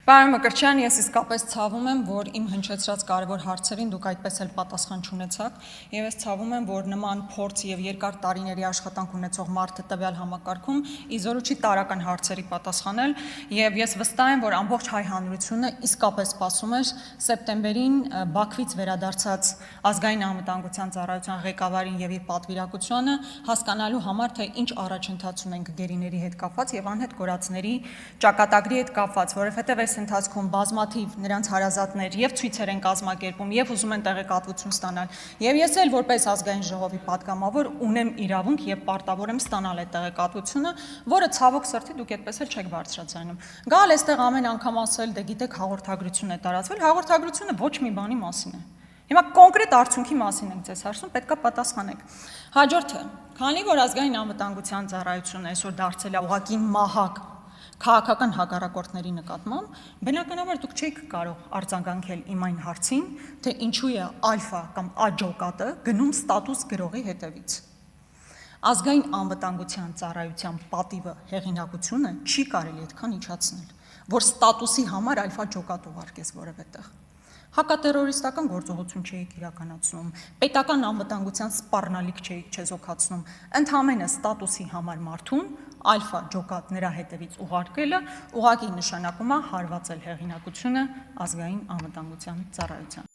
Պարոն Մկրտչյան, ես իսկապես ցավում եմ, որ իմ հնչեցրած կարևոր հարցերին դուք այդպես էլ պատասխան չունեցաք, եւ ես ցավում եմ, որ նման փորձ եւ երկար տարիների աշխատանք ունեցող մարդը տվյալ համակարգում իզորու չի տարական հարցերի պատասխանել, եւ ես վստահ եմ, որ ամբողջ հայ հանրությունը իսկապես սպասում էր սեպտեմբերին Բաքվից վերադարձած ազգային անվտանգության ծառայության ղեկավարին եւ իր պատվիրակությանը հասկանալու համար, թե ինչ առաջընթաց ունենք գերիների հետ կապված եւ անհետ կորածների ճակատագրի հետ կապված, որովհետեւ այս ընթացքում բազմաթիվ նրանց հարազատներ եւ ցույցեր են կազմակերպում եւ ուզում են տեղեկատվություն ստանալ եւ ես էլ որպես ազգային ժողովի պատգամավոր ունեմ իրավունք եւ պարտավոր եմ ստանալ այդ տեղեկատվությունը, որը ցավոք սրտի դուք այդպես էլ չեք բարձրացնում։ Գալ այստեղ ամեն անգամ ասել, դե գիտեք հաղորդագրություն է տարածվել, հաղորդագրությունը ոչ մի բանի մասին է։ Հիմա կոնկրետ արդյունքի մասին ենք ձեզ հարցնում, պետքա պատասխանեք։ Հաջորդը, քանի որ ազգային անվտանգության ծառայությունը այսօր դարձել է ուղղակի մահակ քաղաքական հակառակորդների նկատմամբ, բնականաբար դուք չեք կարող արձագանքել իմ այն հարցին, թե ինչու է ալֆա կամ աջոկատը գնում ստատուս գրողի հետևից։ Ազգային անվտանգության ծառայության պատիվը հեղինակությունը չի կարելի այդքան իջացնել, որ ստատուսի համար ալֆա ջոկատ ուղարկես որևէ տեղ։ Հակատերորիստական գործողություն չէիք իրականացնում, պետական անվտանգության սպառնալիք չէիք չեզոքացնում, ընդհանրապես ստատուսի համար մարդուն ալֆա ջոկատ նրա հետևից ուղարկելը ուղղակի նշանակում է հարվածել հեղինակությունը ազգային անվտանգության ծառայության։